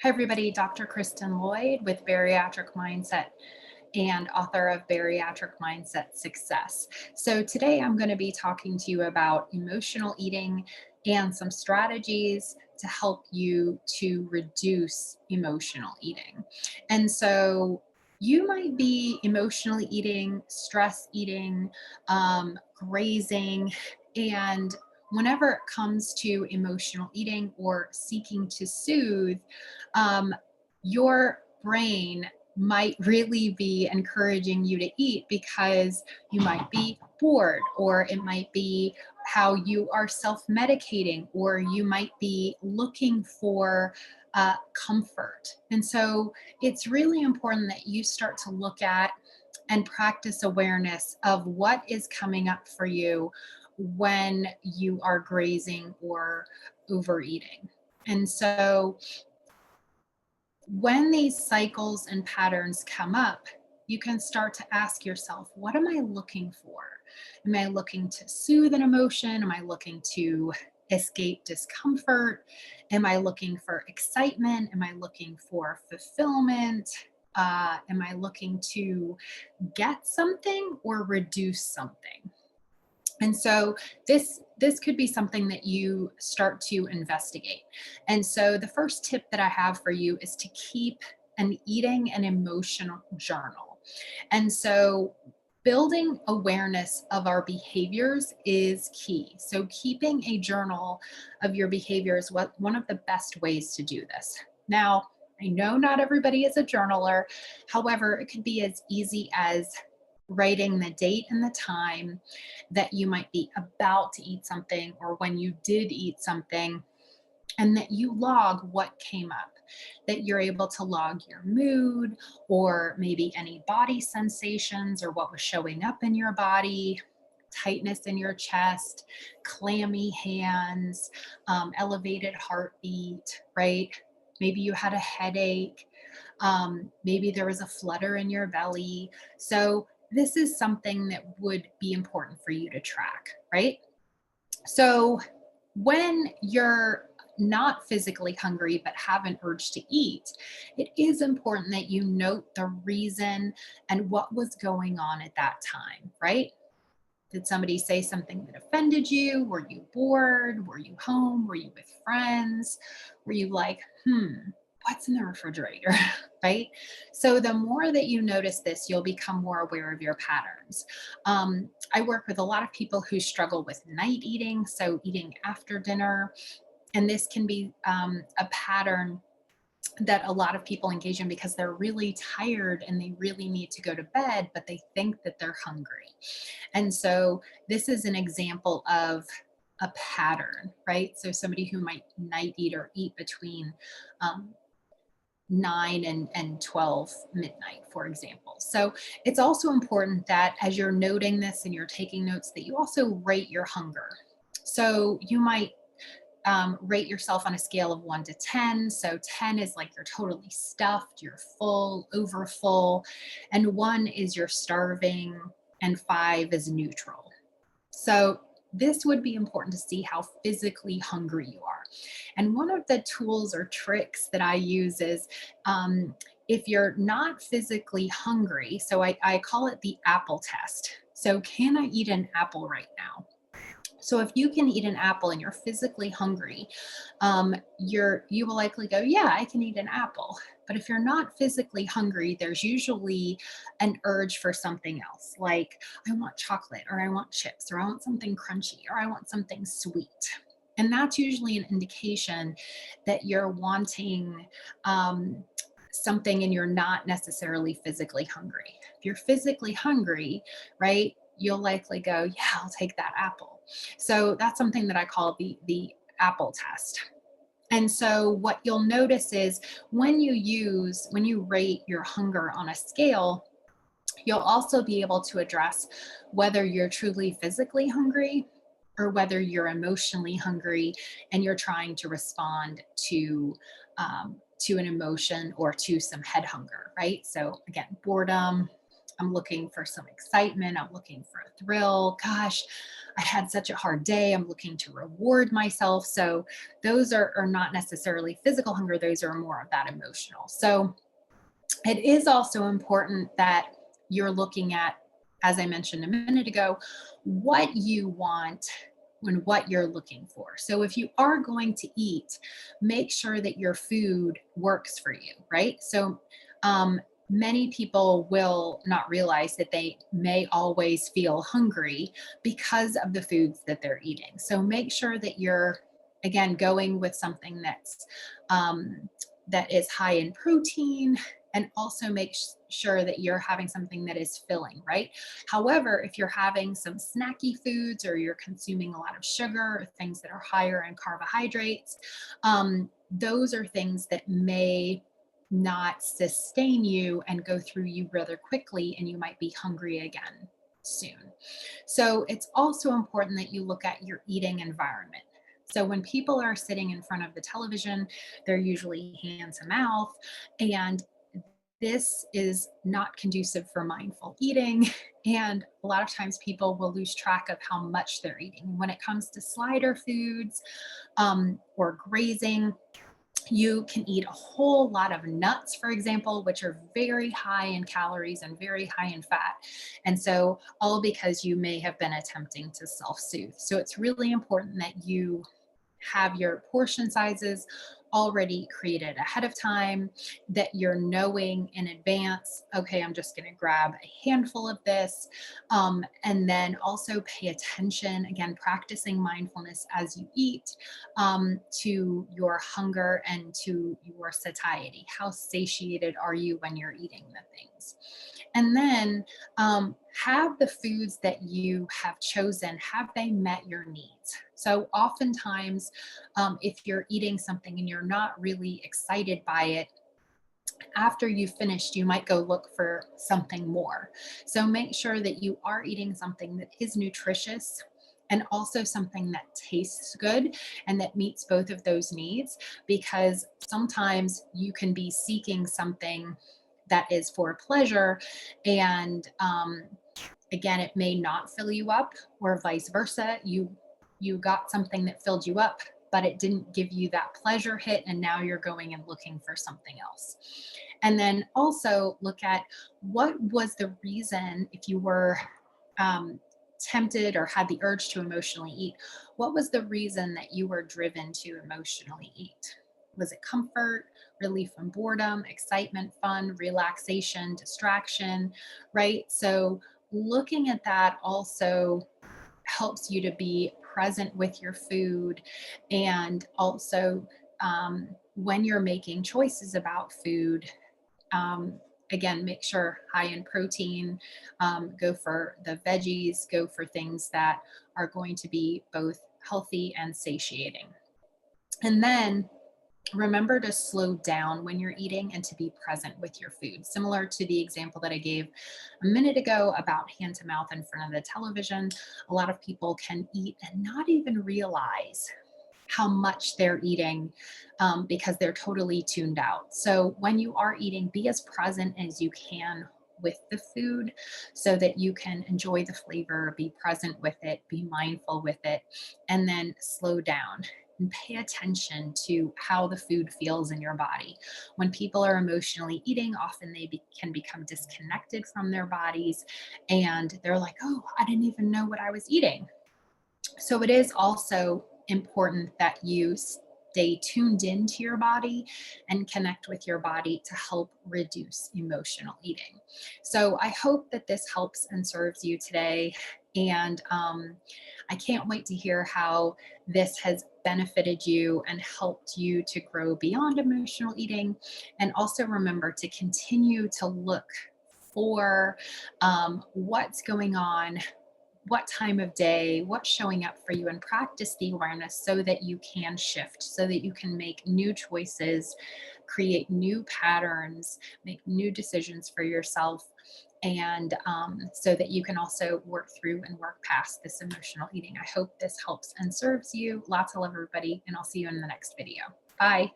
Hi, everybody. Dr. Kristen Lloyd with Bariatric Mindset and author of Bariatric Mindset Success. So, today I'm going to be talking to you about emotional eating and some strategies to help you to reduce emotional eating. And so, you might be emotionally eating, stress eating, grazing, and whenever it comes to emotional eating or seeking to soothe, um, your brain might really be encouraging you to eat because you might be bored, or it might be how you are self medicating, or you might be looking for comfort. And so it's really important that you start to look at and practice awareness of what is coming up for you when you are grazing or overeating. And so when these cycles and patterns come up, you can start to ask yourself, what am I looking for? Am I looking to soothe an emotion? Am I looking to escape discomfort? Am I looking for excitement? Am I looking for fulfillment? Am I looking to get something or reduce something? And so this could be something that you start to investigate. And so the first tip that I have for you is to keep an eating and emotional journal. And so building awareness of our behaviors is key. So keeping a journal of your behavior is one of the best ways to do this. Now, I know not everybody is a journaler. However, it could be as easy as writing the date and the time that you might be about to eat something, or when you did eat something, and that you log what came up, that you're able to log your mood, or maybe any body sensations, or what was showing up in your body, tightness in your chest, clammy hands, elevated heartbeat, right? Maybe you had a headache. Maybe there was a flutter in your belly. So this is something that would be important for you to track, right? So when you're not physically hungry but have an urge to eat, it is important that you note the reason and what was going on at that time, right? Did somebody say something that offended you? Were you bored? Were you home? Were you with friends? Were you like, what's in the refrigerator? Right? So the more that you notice this, you'll become more aware of your patterns. I work with a lot of people who struggle with night eating, so eating after dinner. And this can be a pattern that a lot of people engage in because they're really tired and they really need to go to bed, but they think that they're hungry. And so this is an example of a pattern, right? So somebody who might night eat or eat between um, 9 and 12 midnight, for example. So it's also important that as you're noting this and you're taking notes, that you also rate your hunger. So you might rate yourself on a scale of 1 to 10. So 10 is like you're totally stuffed, you're full, over full, and 1 is you're starving, and 5 is neutral. So this would be important to see how physically hungry you are. And one of the tools or tricks that I use is if you're not physically hungry, so I call it the apple test. So, can I eat an apple right now? So if you can eat an apple and you're physically hungry, you will likely go, yeah, I can eat an apple. But if you're not physically hungry, there's usually an urge for something else, like I want chocolate, or I want chips, or I want something crunchy, or I want something sweet. And that's usually an indication that you're wanting something and you're not necessarily physically hungry. If you're physically hungry, right, you'll likely go, yeah, I'll take that apple. So that's something that I call the apple test. And so what you'll notice is when you rate your hunger on a scale, you'll also be able to address whether you're truly physically hungry or whether you're emotionally hungry and you're trying to respond to an emotion or to some head hunger, right? So again, boredom, I'm looking for some excitement. I'm looking for a thrill. Gosh, I had such a hard day. I'm looking to reward myself. So those are not necessarily physical hunger, those are more of that emotional. So it is also important that you're looking at, as I mentioned a minute ago, what you want and what you're looking for. So if you are going to eat, make sure that your food works for you, right? So um, many people will not realize that they may always feel hungry because of the foods that they're eating. So make sure that you're, again, going with something um, that is high in protein, and also make sure that you're having something that is filling, right? However, if you're having some snacky foods or you're consuming a lot of sugar or things that are higher in carbohydrates, those are things that may not sustain you and go through you rather quickly, and you might be hungry again soon. So it's also important that you look at your eating environment. So when people are sitting in front of the television, they're usually hand to mouth, and this is not conducive for mindful eating. And a lot of times people will lose track of how much they're eating. When it comes to slider foods or grazing, you can eat a whole lot of nuts, for example, which are very high in calories and very high in fat. And so, all because you may have been attempting to self soothe. So, it's really important that you have your portion sizes already created ahead of time, that you're knowing in advance, okay, I'm just going to grab a handful of this. And then also pay attention, again, practicing mindfulness as you eat, to your hunger and to your satiety. How satiated are you when you're eating the things? And then have the foods that you have chosen, have they met your needs? So oftentimes, if you're eating something and you're not really excited by it, after you've finished, you might go look for something more. So make sure that you are eating something that is nutritious and also something that tastes good and that meets both of those needs, because sometimes you can be seeking something that is for pleasure, and again, it may not fill you up, or vice versa. You got something that filled you up, but it didn't give you that pleasure hit, and now you're going and looking for something else. And then also look at, what was the reason, if you were um, tempted or had the urge to emotionally eat, what was the reason that you were driven to emotionally eat? Was it comfort, relief from boredom, excitement, fun, relaxation, distraction, right? So looking at that also helps you to be present with your food, and also when you're making choices about food, um, again, make sure high in protein, go for the veggies, go for things that are going to be both healthy and satiating. And then remember to slow down when you're eating and to be present with your food. Similar to the example that I gave a minute ago about hand to mouth in front of the television, a lot of people can eat and not even realize how much they're eating, because they're totally tuned out. So when you are eating, be as present as you can with the food so that you can enjoy the flavor, be present with it, be mindful with it, and then slow down and pay attention to how the food feels in your body. When people are emotionally eating, often they can become disconnected from their bodies, and they're like, oh, I didn't even know what I was eating. So it is also important that you stay tuned into your body and connect with your body to help reduce emotional eating. So I hope that this helps and serves you today. And I can't wait to hear how this has benefited you and helped you to grow beyond emotional eating. And also remember to continue to look for what's going on, what time of day, what's showing up for you, and practice the awareness so that you can shift, so that you can make new choices, create new patterns, make new decisions for yourself, and so that you can also work through and work past this emotional eating. I hope this helps and serves you. Lots of love, everybody, and I'll see you in the next video. Bye.